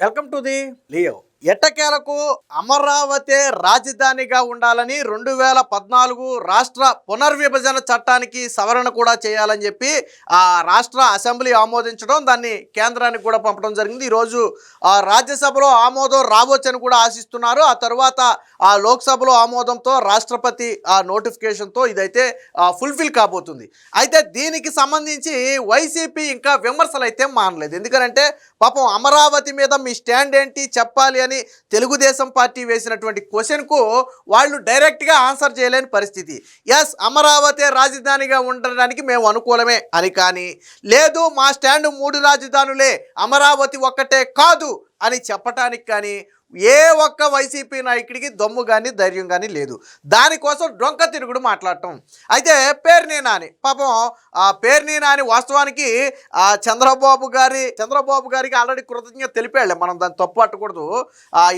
Welcome to the Leo. ఎట్టకేలకు అమరావతి రాజధానిగా ఉండాలని 2014 రాష్ట్ర పునర్విభజన చట్టానికి సవరణ కూడా చేయాలని చెప్పి ఆ రాష్ట్ర అసెంబ్లీ ఆమోదించడం, దాన్ని కేంద్రానికి కూడా పంపడం జరిగింది. ఈరోజు రాజ్యసభలో ఆమోదం రావచ్చని కూడా ఆశిస్తున్నారు. ఆ తర్వాత ఆ లోక్సభలో ఆమోదంతో రాష్ట్రపతి ఆ నోటిఫికేషన్తో ఇదైతే ఫుల్ఫిల్ కాబోతుంది. అయితే దీనికి సంబంధించి వైసీపీ ఇంకా విమర్శలు అయితే మానలేదు. ఎందుకంటే పాపం అమరావతి మీద మీ స్టాండ్ ఏంటి చెప్పాలి అని తెలుగుదేశం పార్టీ వేసినటువంటి క్వశ్చన్కు వాళ్ళు డైరెక్ట్గా ఆన్సర్ చేయలేని పరిస్థితి. ఎస్, అమరావతి రాజధానిగా ఉండడానికి మేము అనుకూలమే అని, కానీ లేదు మా స్టాండ్ 3 రాజధానులే, అమరావతి ఒక్కటే కాదు అని చెప్పటానికి కానీ ఏ ఒక్క వైసీపీ నాయకుడికి దమ్ము కానీ ధైర్యం కానీ లేదు. దానికోసం డొంక తిరుగుడు మాట్లాడటం. అయితే పేర్ని నాని, పాపం ఆ పేర్ని నాని వాస్తవానికి చంద్రబాబు గారికి ఆల్రెడీ కృతజ్ఞత తెలిపాడులే, మనం దాన్ని తప్పు పట్టకూడదు.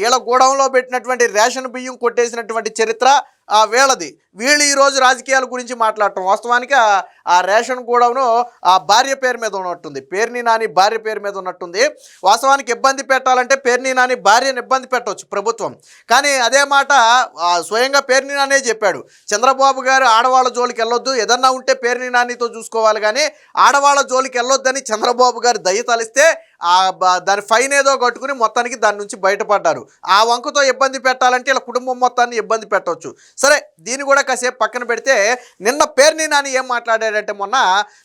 వీళ్ళ గూడెంలో పెట్టినటువంటి రేషన్ బియ్యం కొట్టేసినటువంటి చరిత్ర వీళ్ళది. వీళ్ళు ఈరోజు రాజకీయాల గురించి మాట్లాడటం. వాస్తవానికి ఆ రేషన్ గూడెంను ఆ భార్య పేరు మీద ఉన్నట్టుంది, పేర్ని నాని భార్య పేరు మీద ఉన్నట్టుంది. వాస్తవానికి ఇబ్బంది పెట్టాలంటే పేర్ని నాని భార్యను ఇబ్బంది పెట్టవచ్చు ప్రభుత్వం, కానీ అదే మాట స్వయంగా పేర్ని నానే చెప్పాడు. చంద్రబాబు గారు ఆడవాళ్ళ జోలికి వెళ్ళొద్దు, ఏదన్నా ఉంటే పేర్ని నానితో చూసుకోవాలి, కానీ ఆడవాళ్ళ జోలికి వెళ్ళొద్దని చంద్రబాబు గారు దయ తలిస్తే దాని ఫైన్ ఏదో కట్టుకుని మొత్తానికి దాని నుంచి బయటపడ్డారు. ఆ వంకతో ఇబ్బంది పెట్టాలంటే ఇలా కుటుంబం మొత్తాన్ని ఇబ్బంది పెట్టవచ్చు. సరే, దీన్ని కూడా కాసేపు పక్కన పెడితే నిన్న పేర్ని నాని ఏం మాట్లాడాడంటే, మొన్న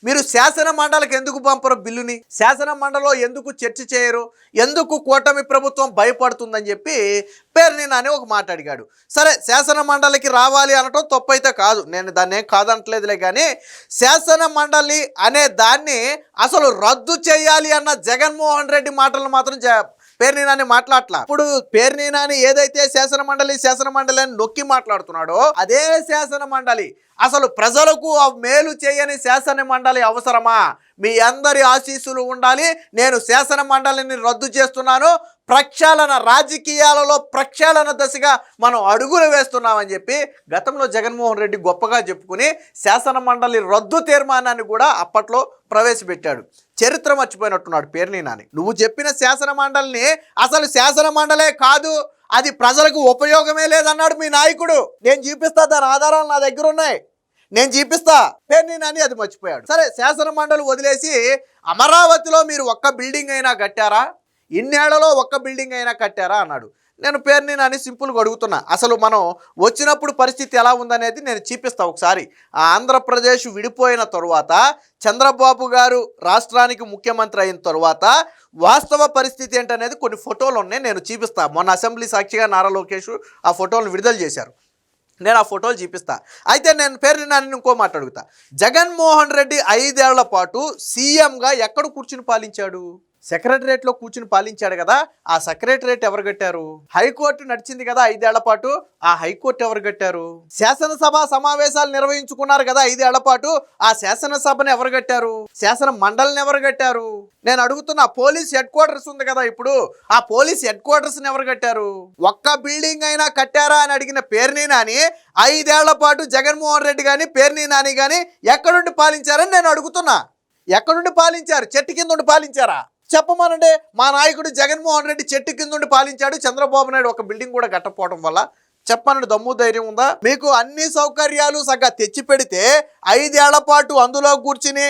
మీరు శాసన మండలికి ఎందుకు పంపరు బిల్లుని, శాసన మండలిలో ఎందుకు చర్చ చేయరు, ఎందుకు కూటమి ప్రభుత్వం భయపడుతుందని చెప్పి పేర్ని నాని ఒక మాట అడిగాడు. సరే, శాసన మండలికి రావాలి అనటం తప్పైతే కాదు, నేను దాన్ని ఏం కాదంటలేదులే, కానీ శాసన మండలి అనే దాన్ని అసలు రద్దు చేయాలి అన్న జగన్మోహన్ రెడ్డి మాటలు మాత్రం పేర్ని నాని మాట్లాడలా. ఇప్పుడు పేర్ని నాని ఏదైతే శాసన మండలి అని నొక్కి మాట్లాడుతున్నాడో అదే శాసన మండలి అసలు ప్రజలకు మేలు చేయని శాసన మండలి అవసరమా? మీ అందరి ఆశీస్సులు ఉండాలి, నేను శాసన మండలిని రద్దు చేస్తున్నాను, ప్రక్షాళన రాజకీయాలలో ప్రక్షాళన దశగా మనం అడుగులు వేస్తున్నామని చెప్పి గతంలో జగన్మోహన్ రెడ్డి గొప్పగా చెప్పుకుని శాసన మండలి రద్దు తీర్మానాన్ని కూడా అప్పట్లో ప్రవేశపెట్టాడు. చరిత్ర మర్చిపోయినట్టున్నాడు పేర్ని నాని. నువ్వు చెప్పిన శాసన మండలిని అసలు శాసన మండలే కాదు, అది ప్రజలకు ఉపయోగమే లేదన్నాడు మీ నాయకుడు. నేను చూపిస్తా, దాని ఆధారాలు నా దగ్గర ఉన్నాయి, నేను చూపిస్తా. పేర్ని నాని అది మర్చిపోయాడు. సరే, శాసన మండలి వదిలేసి అమరావతిలో మీరు ఒక్క బిల్డింగ్ అయినా కట్టారా, ఇన్నేళ్లలో ఒక్క బిల్డింగ్ అయినా కట్టారా అన్నాడు. నేను పేర్ని నాని సింపుల్గా అడుగుతున్నా, అసలు మనం వచ్చినప్పుడు పరిస్థితి ఎలా ఉందనేది నేను చూపిస్తా ఒకసారి. ఆంధ్రప్రదేశ్ విడిపోయిన తరువాత చంద్రబాబు గారు రాష్ట్రానికి ముఖ్యమంత్రి అయిన తరువాత వాస్తవ పరిస్థితి ఏంటనేది కొన్ని ఫోటోలు ఉన్నాయి, నేను చూపిస్తా. మొన్న అసెంబ్లీ సాక్షిగా నారా లోకేష్ ఆ ఫోటోలను విడుదల చేశారు, నేను ఆ ఫోటోలు చూపిస్తా. అయితే నేను పేర్ని నాని ఇంకో మాట అడుగుతా. జగన్మోహన్ రెడ్డి 5 ఏళ్ల పాటు సీఎంగా ఎక్కడ కూర్చుని పాలించాడు? సెక్రటరేట్లో కూర్చుని పాలించాడు కదా. ఆ సెక్రటరేట్ ఎవరు కట్టారు? హైకోర్టు నడిచింది కదా 5 ఏళ్ల పాటు, ఆ హైకోర్టు ఎవరు కట్టారు? శాసనసభ సమావేశాలు నిర్వహించుకున్నారు కదా 5 ఏళ్ల పాటు, ఆ శాసనసభను ఎవరు కట్టారు? శాసన మండలిని ఎవరు కట్టారు? నేను అడుగుతున్నా. పోలీస్ హెడ్ క్వార్టర్స్ ఉంది కదా ఇప్పుడు, ఆ పోలీస్ హెడ్ క్వార్టర్స్ని ఎవరు కట్టారు? ఒక్క బిల్డింగ్ అయినా కట్టారా అని అడిగిన పేర్ని నాని 5 ఏళ్ల పాటు జగన్మోహన్ రెడ్డి కానీ పేర్ని నాని కానీ ఎక్కడుండి పాలించారని నేను అడుగుతున్నా. ఎక్కడుండి పాలించారు? చెట్టు కింద ఉండి పాలించారా? చెప్పమనండి. మా నాయకుడు జగన్మోహన్ రెడ్డి చెట్టు కింద ఉండి పాలించాడు, చంద్రబాబు నాయుడు ఒక బిల్డింగ్ కూడా కట్టకపోవడం వల్ల. చెప్పమనండి, దమ్ము ధైర్యం ఉందా మీకు? అన్ని సౌకర్యాలు సగ్గా తెచ్చి పెడితే 5 ఏళ్ల పాటు అందులో కూర్చుని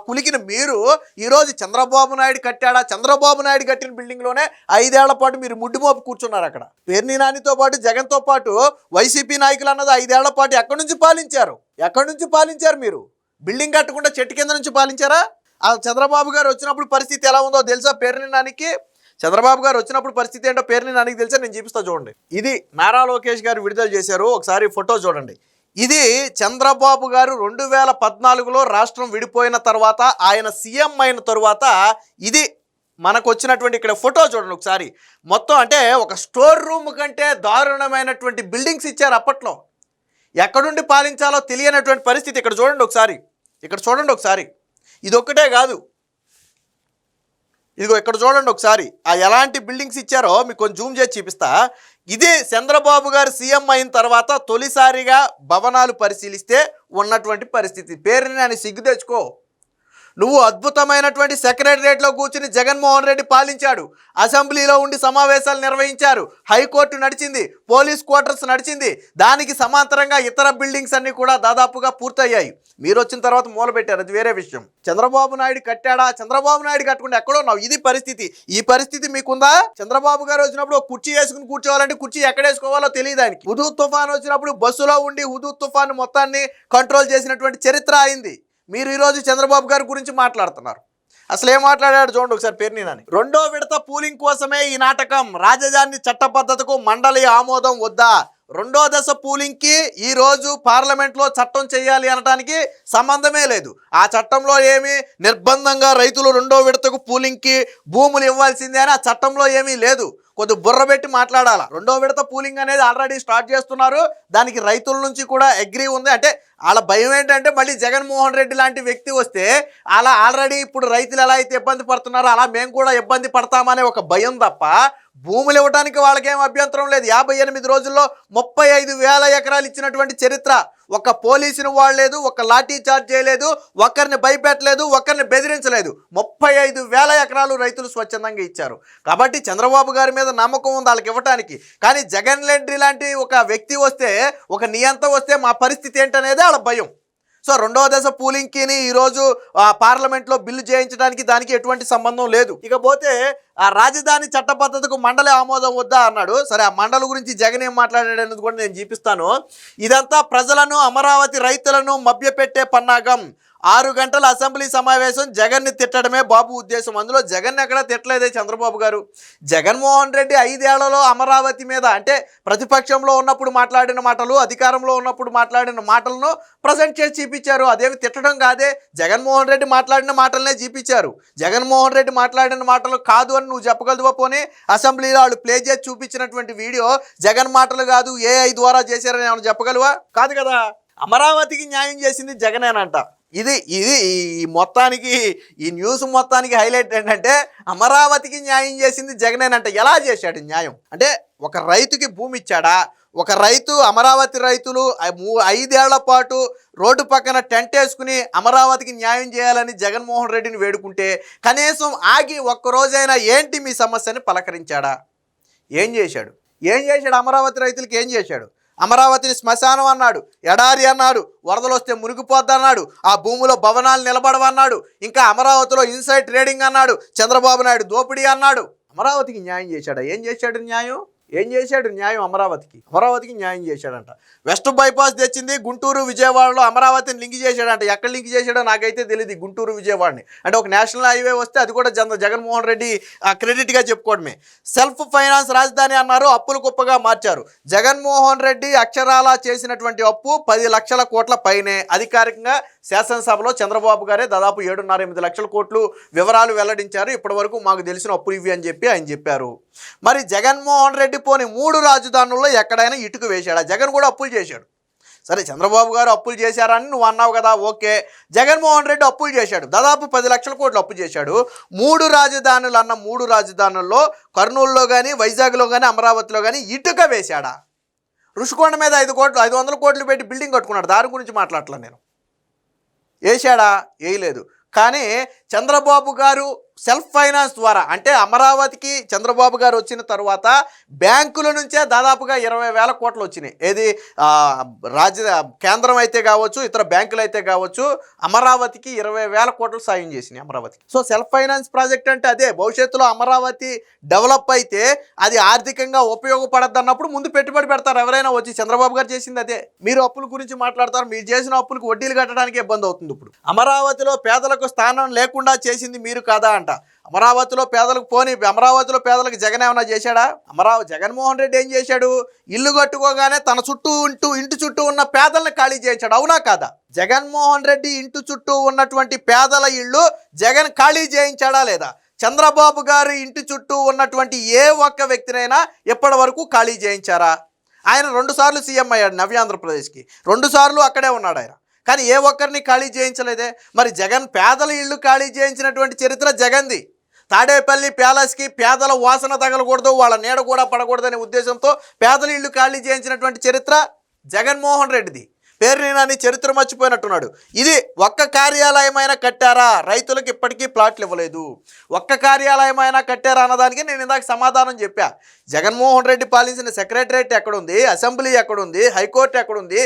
కులికిన మీరు ఈరోజు చంద్రబాబు నాయుడు కట్టాడా, చంద్రబాబు నాయుడు కట్టిన బిల్డింగ్లోనే 5 ఏళ్ల పాటు మీరు ముడ్డిమోపు కూర్చున్నారు. అక్కడ పేర్ని నానితో పాటు జగన్తో పాటు వైసీపీ నాయకులు అన్నది 5 ఏళ్ల పాటు ఎక్కడి నుంచి పాలించారు? మీరు బిల్డింగ్ కట్టకుండా చెట్టు కింద నుంచి పాలించారా? ఆ చంద్రబాబు గారు వచ్చినప్పుడు పరిస్థితి ఎలా ఉందో తెలుసా పేర్ని నానికి? చంద్రబాబు గారు వచ్చినప్పుడు పరిస్థితి ఏంటో పేర్ని నానికి తెలుసా? నేను చూపిస్తా చూడండి. ఇది నారా లోకేష్ గారు విడుదల చేశారు, ఒకసారి ఫోటో చూడండి. ఇది చంద్రబాబు గారు 2014లో రాష్ట్రం విడిపోయిన తర్వాత ఆయన సీఎం అయిన తర్వాత ఇది మనకు వచ్చినటువంటి ఇక్కడ ఫోటో చూడండి ఒకసారి. మొత్తం అంటే ఒక స్టోర్ రూమ్ కంటే దారుణమైనటువంటి బిల్డింగ్స్ ఇచ్చారు అప్పట్లో. ఎక్కడుండి పాలించాలో తెలియనటువంటి పరిస్థితి. ఇక్కడ చూడండి ఒకసారి, ఇది ఒక్కటే కాదు, ఇదిగో ఇక్కడ చూడండి ఒకసారి ఎలాంటి బిల్డింగ్స్ ఇచ్చారో మీకు కొంచెం జూమ్ చేసి చూపిస్తా. ఇది చంద్రబాబు గారు సీఎం అయిన తర్వాత తొలిసారిగా భవనాలు పరిశీలిస్తే ఉన్నటువంటి పరిస్థితి. పేరుని అని సిగ్గు తెచ్చుకో. నువ్వు అద్భుతమైనటువంటి సెక్రటరియట్లో కూర్చుని జగన్మోహన్ రెడ్డి పాలించాడు. అసెంబ్లీలో ఉండి సమావేశాలు నిర్వహించారు. హైకోర్టు నడిచింది, పోలీస్ క్వార్టర్స్ నడిచింది. దానికి సమాంతరంగా ఇతర బిల్డింగ్స్ అన్ని కూడా దాదాపుగా పూర్తయ్యాయి. మీరు వచ్చిన తర్వాత మూలబెట్టారు, అది వేరే విషయం. చంద్రబాబు నాయుడు కట్టాడా? చంద్రబాబు నాయుడు కట్టుకుంటే ఎక్కడో ఉన్నావు. ఇది పరిస్థితి. ఈ పరిస్థితి మీకుందా? చంద్రబాబు గారు వచ్చినప్పుడు ఒక కుర్చీ వేసుకుని కూర్చోవాలంటే కుర్చీ ఎక్కడ వేసుకోవాలో తెలియదు ఆయనకి. హుదూద్ తుఫాన్ వచ్చినప్పుడు బస్సులో ఉండి హుదూద్ తుఫాన్ మొత్తాన్ని కంట్రోల్ చేసినటువంటి చరిత్ర అయింది. మీరు ఈరోజు చంద్రబాబు గారి గురించి మాట్లాడుతున్నారు. అసలు ఏం మాట్లాడాడు చూడండి ఒకసారి. పేర్నినాని రెండో విడత పూలింగ్ కోసమే ఈ నాటకం. రాజధాని చట్టబద్ధతకు మండలి ఆమోదం వద్దా? రెండో దశ పూలింగ్కి ఈరోజు పార్లమెంట్లో చట్టం చేయాలి అనడానికి సంబంధమే లేదు. ఆ చట్టంలో ఏమీ నిర్బంధంగా రైతులు రెండో విడతకు పూలింగ్కి భూములు ఇవ్వాల్సిందే అని ఆ చట్టంలో ఏమీ లేదు. కొద్ది బుర్ర పెట్టి మాట్లాడాలా. రెండో విడత పూలింగ్ అనేది ఆల్రెడీ స్టార్ట్ చేస్తున్నారు. దానికి రైతుల నుంచి కూడా అగ్రీ ఉంది. అంటే వాళ్ళ భయం ఏంటంటే మళ్ళీ జగన్మోహన్ రెడ్డి లాంటి వ్యక్తి వస్తే అలా ఆల్రెడీ ఇప్పుడు రైతులు ఎలా అయితే ఇబ్బంది పడుతున్నారో అలా మేము కూడా ఇబ్బంది పడతామనే ఒక భయం తప్ప భూములు ఇవ్వడానికి వాళ్ళకేం అభ్యంతరం లేదు. 58 రోజుల్లో 35,000 ఎకరాలు ఇచ్చినటువంటి చరిత్ర. ఒక పోలీసుని వాడలేదు, ఒక లాఠీ చార్జ్ చేయలేదు, ఒకరిని భయపెట్టలేదు, ఒకరిని బెదిరించలేదు. 35,000 ఎకరాలు రైతులు స్వచ్ఛందంగా ఇచ్చారు. కాబట్టి చంద్రబాబు గారి మీద నమ్మకం ఉంది వాళ్ళకి ఇవ్వటానికి. కానీ జగన్ రెడ్డి లాంటి ఒక వ్యక్తి వస్తే, ఒక నియంత వస్తే మా పరిస్థితి ఏంటనేది వాళ్ళ భయం. సో రెండవ దశ పూలింగ్కి ఈరోజు పార్లమెంట్లో బిల్లు చేయించడానికి దానికి ఎటువంటి సంబంధం లేదు. ఇకపోతే ఆ రాజధాని చట్టబద్ధతకు మండలి ఆమోదం వద్దా అన్నాడు. సరే, ఆ మండలి గురించి జగన్ ఏం మాట్లాడాడు అనేది కూడా నేను చూపిస్తాను. ఇదంతా ప్రజలను, అమరావతి రైతులను మభ్యపెట్టే పన్నాగం. 6 గంటల అసెంబ్లీ సమావేశం జగన్ని తిట్టడమే బాబు ఉద్దేశం. అందులో జగన్ ఎక్కడా తిట్టలేదే చంద్రబాబు గారు. జగన్మోహన్ రెడ్డి 5 ఏళ్లలో అమరావతి మీద, అంటే ప్రతిపక్షంలో ఉన్నప్పుడు మాట్లాడిన మాటలు, అధికారంలో ఉన్నప్పుడు మాట్లాడిన మాటలను ప్రజెంట్ చేసి చూపించారు. అదేమి తిట్టడం కాదే. జగన్మోహన్ రెడ్డి మాట్లాడిన మాటలనే చూపించారు. జగన్మోహన్ రెడ్డి మాట్లాడిన మాటలు కాదు అని నువ్వు చెప్పగలదువా? పోనీ అసెంబ్లీలో వాళ్ళు ప్లే చేసి చూపించినటువంటి వీడియో జగన్ మాటలు కాదు, AI ద్వారా చేశారని ఏమైనా చెప్పగలవా? కాదు కదా. అమరావతికి న్యాయం చేసింది జగనేనంట. ఇది ఈ మొత్తానికి, ఈ న్యూస్ మొత్తానికి హైలైట్ ఏంటంటే అమరావతికి న్యాయం చేసింది జగనేనంట. ఎలా చేశాడు న్యాయం? అంటే ఒక రైతుకి భూమి ఇచ్చాడా? ఒక రైతు, అమరావతి రైతులు 5 ఏళ్ల పాటు రోడ్డు పక్కన టెంట్ వేసుకుని అమరావతికి న్యాయం చేయాలని జగన్మోహన్ రెడ్డిని వేడుకుంటే కనీసం ఆగి ఒక్కరోజైనా ఏంటి మీ సమస్యని పలకరించాడా? ఏం చేశాడు? అమరావతి రైతులకి ఏం చేశాడు? అమరావతిని శ్మశానం అన్నాడు, ఎడారి అన్నాడు, వరదలు వస్తే మునిగిపోద్దన్నాడు, ఆ భూమిలో భవనాలు నిలబడవన్నాడు, ఇంకా అమరావతిలో ఇన్సైడ్ ట్రేడింగ్ అన్నాడు, చంద్రబాబు నాయుడు దోపిడీ అన్నాడు. అమరావతికి న్యాయం చేశాడా? ఏం చేశాడు న్యాయం? అమరావతికి న్యాయం చేశాడంట. వెస్ట్ బైపాస్ తెచ్చింది గుంటూరు విజయవాడలో అమరావతిని లింక్ చేశాడంట. ఎక్కడ లింక్ చేశాడో నాకైతే తెలియదు. గుంటూరు విజయవాడని అంటే ఒక నేషనల్ హైవే వస్తే అది కూడా జగన్మోహన్ రెడ్డి క్రెడిట్గా చెప్పుకోవడమే. సెల్ఫ్ ఫైనాన్స్ రాజధాని అన్నారు, అప్పులు కుప్పగా మార్చారు. జగన్మోహన్ రెడ్డి అక్షరాలా చేసినటువంటి అప్పు 10 లక్షల కోట్ల పైనే. అధికారికంగా శాసనసభలో చంద్రబాబు గారే దాదాపు 7.5-8 లక్షల కోట్లు వివరాలు వెల్లడించారు. ఇప్పటి వరకు మాకు తెలిసిన అప్పులు ఇవి అని చెప్పి ఆయన చెప్పారు. మరి జగన్మోహన్ రెడ్డి పోని 3 రాజధానుల్లో ఎక్కడైనా ఇటుక వేశాడా? జగన్ కూడా అప్పులు చేశాడు. సరే, చంద్రబాబు గారు అప్పులు చేశారని నువ్వు అన్నావు కదా, ఓకే. జగన్మోహన్ రెడ్డి అప్పులు చేశాడు, దాదాపు 10 లక్షల కోట్లు అప్పు చేశాడు. 3 రాజధానులు అన్న 3 రాజధానుల్లో కర్నూలులో కానీ, వైజాగ్లో కానీ, అమరావతిలో కానీ ఇటుక వేశాడా? రుషికొండ మీద 500 కోట్లు పెట్టి బిల్డింగ్ కట్టుకున్నాడు. దాని గురించి మాట్లాడట్లా నేను. వేశాడా? వేయలేదు. కానీ చంద్రబాబు గారు సెల్ఫ్ ఫైనాన్స్ ద్వారా, అంటే అమరావతికి చంద్రబాబు గారు వచ్చిన తర్వాత బ్యాంకుల నుంచే దాదాపుగా 20,000 కోట్లు వచ్చినాయి. ఏది కేంద్రం అయితే కావచ్చు, ఇతర బ్యాంకులు అయితే కావచ్చు, అమరావతికి 20,000 కోట్లు సాయం చేసినాయి అమరావతికి. సో సెల్ఫ్ ఫైనాన్స్ ప్రాజెక్ట్ అంటే అదే. భవిష్యత్తులో అమరావతి డెవలప్ అయితే అది ఆర్థికంగా ఉపయోగపడద్దు అన్నప్పుడు ముందు పెట్టుబడి పెడతారు ఎవరైనా వచ్చి. చంద్రబాబు గారు చేసింది అదే. మీరు అప్పుల గురించి మాట్లాడతారు, మీరు చేసిన అప్పులకు వడ్డీలు కట్టడానికి ఇబ్బంది అవుతుంది. ఇప్పుడు అమరావతిలో పేదలకు స్థానం లేకుండా చేసింది మీరు కాదా అంట. అమరావతిలో పేదలకు జగన్ ఏమైనా చేశాడా? జగన్మోహన్ రెడ్డి ఏం చేశాడు? ఇల్లు కట్టుకోగానే తన ఇంటి చుట్టూ ఉన్న పేదలను ఖాళీ చేయించాడు. అవునా కాదా? జగన్మోహన్ రెడ్డి ఇంటి చుట్టూ ఉన్నటువంటి పేదల ఇళ్ళు జగన్ ఖాళీ చేయించాడా లేదా? చంద్రబాబు గారు ఇంటి చుట్టూ ఉన్నటువంటి ఏ ఒక్క వ్యక్తినైనా ఇప్పటి వరకు ఖాళీ చేయించారా? ఆయన 2 సార్లు సీఎం అయ్యాడు నవ్యాంధ్రప్రదేశ్కి. 2 సార్లు అక్కడే ఉన్నాడు ఆయన. కానీ ఏ ఒక్కరిని ఖాళీ చేయించలేదే. మరి జగన్ పేదల ఇళ్ళు ఖాళీ చేయించినటువంటి చరిత్ర జగన్ది. తాడేపల్లి ప్యాలెస్కి పేదల వాసన తగలకూడదు, వాళ్ళ నీడ కూడా పడకూడదనే ఉద్దేశంతో పేదల ఇళ్ళు ఖాళీ చేయించినటువంటి చరిత్ర జగన్మోహన్ రెడ్డిది. పేర్ని నాని చరిత్ర మర్చిపోయినట్టున్నాడు. ఇది ఒక్క కార్యాలయమైనా కట్టారా? రైతులకు ఇప్పటికీ ప్లాట్లు ఇవ్వలేదు. ఒక్క కార్యాలయమైనా కట్టారా అన్నదానికి నేను ఇందాక సమాధానం చెప్పా. జగన్మోహన్ రెడ్డి పాలించిన సెక్రటరేట్ ఎక్కడుంది, అసెంబ్లీ ఎక్కడుంది, హైకోర్టు ఎక్కడుంది,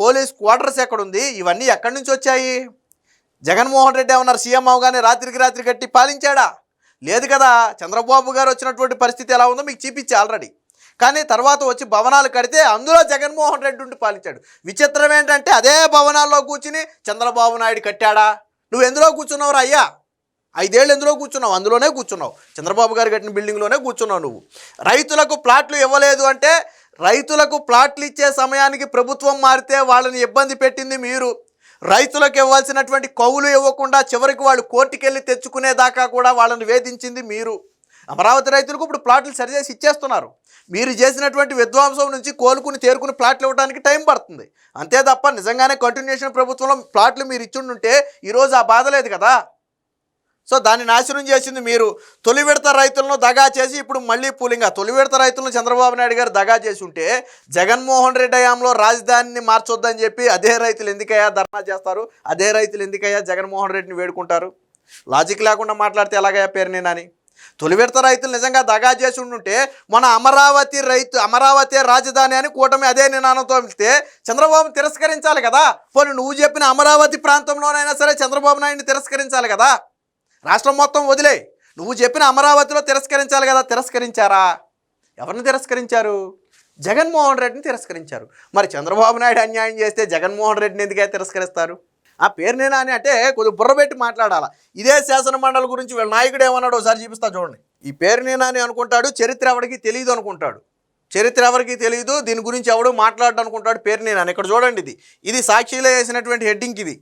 పోలీస్ క్వార్టర్స్ ఎక్కడుంది, ఇవన్నీ ఎక్కడి నుంచి వచ్చాయి? జగన్మోహన్ రెడ్డి ఏమన్నారు సీఎం అవగానే రాత్రికి రాత్రి కట్టి పాలించాడా? లేదు కదా. చంద్రబాబు గారు వచ్చినటువంటి పరిస్థితి ఎలా ఉందో మీకు చూపించే ఆల్రెడీ. కానీ తర్వాత వచ్చి భవనాలు కడితే అందులో జగన్మోహన్ రెడ్డి ఉండి పాలించాడు. విచిత్రం ఏంటంటే అదే భవనాల్లో కూర్చుని చంద్రబాబు నాయుడు కట్టాడా? నువ్వు ఎందులో కూర్చున్నావు అయ్యా? 5 ఏళ్ళు ఎందులో కూర్చున్నావు? అందులోనే కూర్చున్నావు. చంద్రబాబు గారు కట్టిన బిల్డింగ్లోనే కూర్చున్నావు నువ్వు. రైతులకు ప్లాట్లు ఇవ్వలేదు అంటే రైతులకు ప్లాట్లు ఇచ్చే సమయానికి ప్రభుత్వం మారితే వాళ్ళని ఇబ్బంది పెట్టింది మీరు. రైతులకు ఇవ్వాల్సినటువంటి కౌలు ఇవ్వకుండా చివరికి వాళ్ళు కోర్టుకెళ్ళి తెచ్చుకునేదాకా కూడా వాళ్ళని వేధించింది మీరు. అమరావతి రైతులకు ఇప్పుడు ప్లాట్లు సరిచేసి ఇచ్చేస్తున్నారు. మీరు చేసినటువంటి విధ్వంసం నుంచి కోలుకుని తేరుకుని ప్లాట్లు ఇవ్వడానికి టైం పడుతుంది. అంతే తప్ప నిజంగానే కంటిన్యూషన్ ప్రభుత్వంలో ప్లాట్లు మీరు ఇచ్చుండుంటే ఈరోజు ఆ బాధ లేదు కదా. సో దాన్ని నాశనం చేసింది మీరు. తొలి విడత రైతులను దగా చేసి ఇప్పుడు మళ్ళీ పూలింగా తొలి విడత రైతులను చంద్రబాబు నాయుడు గారు దగా చేసి ఉంటే జగన్మోహన్ రెడ్డి హయాంలో రాజధానిని మార్చొద్దని చెప్పి అదే రైతులు ఎందుకయ్యా ధర్నా చేస్తారు? అదే రైతులు ఎందుకయ్యా జగన్మోహన్ రెడ్డిని వేడుకుంటారు? లాజిక్ లేకుండా మాట్లాడితే ఎలాగయ్యా పేరుని నాని? తొలి విడత రైతులు నిజంగా దగా చేసి ఉండుంటే మన అమరావతి రాజధాని అని కూటమి అదే నినాదంతో వెళ్తే చంద్రబాబు తిరస్కరించాలి కదా. పోనీ నువ్వు చెప్పిన అమరావతి ప్రాంతంలోనైనా సరే చంద్రబాబు నాయుడిని తిరస్కరించాలి కదా. రాష్ట్రం మొత్తం వదిలే నువ్వు చెప్పిన అమరావతిలో తిరస్కరించాలి కదా. తిరస్కరించారా? ఎవరిని తిరస్కరించారు? జగన్మోహన్ రెడ్డిని తిరస్కరించారు. మరి చంద్రబాబు నాయుడు అన్యాయం చేస్తే జగన్మోహన్ రెడ్డిని ఎందుకైతే తిరస్కరిస్తారు? ఆ పేరుని నాని అంటే కొద్దిగా బుర్రబెట్టి మాట్లాడాలా. ఇదే శాసన మండలి గురించి వీళ్ళ నాయకుడు ఏమన్నాడు ఒకసారి చూపిస్తా చూడండి. ఈ పేరుని నాని అనుకుంటాడు చరిత్ర ఎవరికి తెలియదు అనుకుంటాడు. చరిత్ర ఎవరికి తెలియదు, దీని గురించి ఎవడు మాట్లాడడం అనుకుంటాడు పేరుని నాని. ఇక్కడ చూడండి, ఇది సాక్షిలో వేసినటువంటి హెడ్డింగ్. ఇది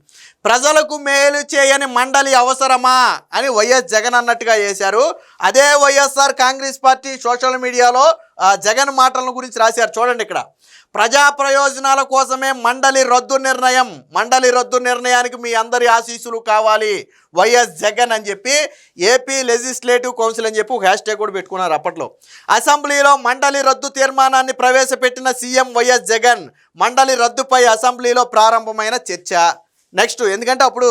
ప్రజలకు మేలు చేయని మండలి అవసరమా అని వైఎస్ జగన్ అన్నట్టుగా వేశారు. అదే వైఎస్ఆర్ కాంగ్రెస్ పార్టీ సోషల్ మీడియాలో జగన్ మాటల గురించి రాశారు. చూడండి ఇక్కడ, ప్రజా ప్రయోజనాల కోసమే మండలి రద్దు నిర్ణయం. మండలి రద్దు నిర్ణయానికి మీ అందరి ఆశీస్సులు కావాలి వైఎస్ జగన్ అని చెప్పి ఏపీ లెజిస్లేటివ్ కౌన్సిల్ అని చెప్పి ఒక హ్యాష్ట్యాగ్ కూడా పెట్టుకున్నారు అప్పట్లో. అసెంబ్లీలో మండలి రద్దు తీర్మానాన్ని ప్రవేశపెట్టిన సీఎం వైఎస్ జగన్. మండలి రద్దుపై అసెంబ్లీలో ప్రారంభమైన చర్చ. నెక్స్ట్, ఎందుకంటే అప్పుడు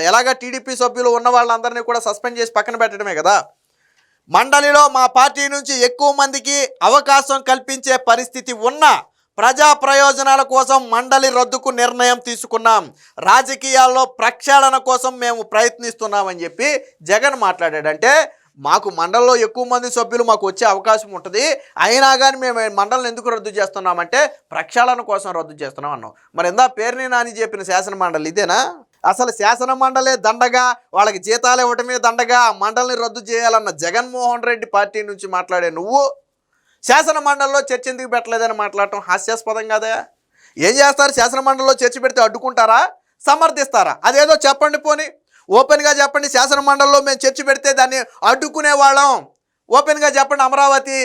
ఎలాగ టీడీపీ సభ్యులు ఉన్న వాళ్ళందరినీ కూడా సస్పెండ్ చేసి పక్కన పెట్టడమే కదా. మండలిలో మా పార్టీ నుంచి ఎక్కువ మందికి అవకాశం కల్పించే పరిస్థితి ఉన్నా ప్రజా ప్రయోజనాల కోసం మండలి రద్దుకు నిర్ణయం తీసుకున్నాం. రాజకీయాల్లో ప్రక్షాళన కోసం మేము ప్రయత్నిస్తున్నామని చెప్పి జగన్ మాట్లాడాడంటే మాకు మండలిలో ఎక్కువ మంది సభ్యులు మాకు వచ్చే అవకాశం ఉంటుంది, అయినా కానీ మేము మండలిని ఎందుకు రద్దు చేస్తున్నామంటే ప్రక్షాళన కోసం రద్దు చేస్తున్నాం అన్నాం. మరి ఎందా పేరుని నాని చెప్పిన శాసన మండలి ఇదేనా? అసలు శాసన మండలే దండగా, వాళ్ళకి జీతాలు ఇవ్వటమే దండగా, మండలిని రద్దు చేయాలన్న జగన్మోహన్ రెడ్డి పార్టీ నుంచి మాట్లాడే నువ్వు శాసన మండలిలో చర్చ ఎందుకు పెట్టలేదని మాట్లాడటం హాస్యాస్పదం కాదా? ఏం చేస్తారు? శాసన మండలిలో చర్చ పెడితే అడ్డుకుంటారా, సమర్థిస్తారా? అదేదో చెప్పండి, పోనీ ఓపెన్గా చెప్పండి. శాసన మండలిలో మేము చర్చ పెడితే దాన్ని అడ్డుకునే వాళ్ళం. ఓపెన్గా చెప్పండి, అమరావతి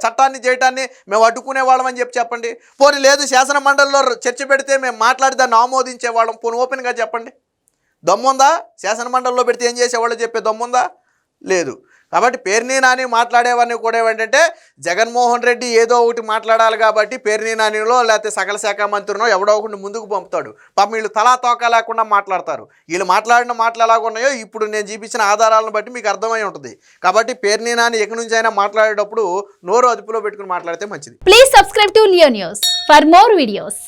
చట్టాన్ని చేయటాన్ని మేము అడ్డుకునే వాళ్ళం అని చెప్పండి. పోనీ లేదు శాసన మండలిలో చర్చ పెడితే మేము మాట్లాడి దాన్ని ఆమోదించే వాళ్ళం, పోనీ ఓపెన్గా చెప్పండి. దమ్ముందా? శాసన మండలిలో పెడితే ఏం చేసేవాళ్ళు చెప్పే దమ్ముందా? లేదు. కాబట్టి పేరుని నాని మాట్లాడేవన్నీ కూడా ఏమంటే జగన్మోహన్ రెడ్డి ఏదో ఒకటి మాట్లాడాలి కాబట్టి పేరుని నానిలో లేకపోతే సకల శాఖ మంత్రినో ఎవడో ఒకటి ముందుకు పంపుతాడు. పాపం వీళ్ళు తలా తోక లేకుండా మాట్లాడతారు. వీళ్ళు మాట్లాడిన మాటలు ఎలాగున్నాయో ఇప్పుడు నేను చూపించిన ఆధారాలను బట్టి మీకు అర్థమై ఉంటుంది. కాబట్టి పేరుని నాని ఎక్కడి నుంచి అయినా మాట్లాడేటప్పుడు నోరు అదుపులో పెట్టుకుని మాట్లాడితే మంచిది. Please subscribe to Leo news for more videos.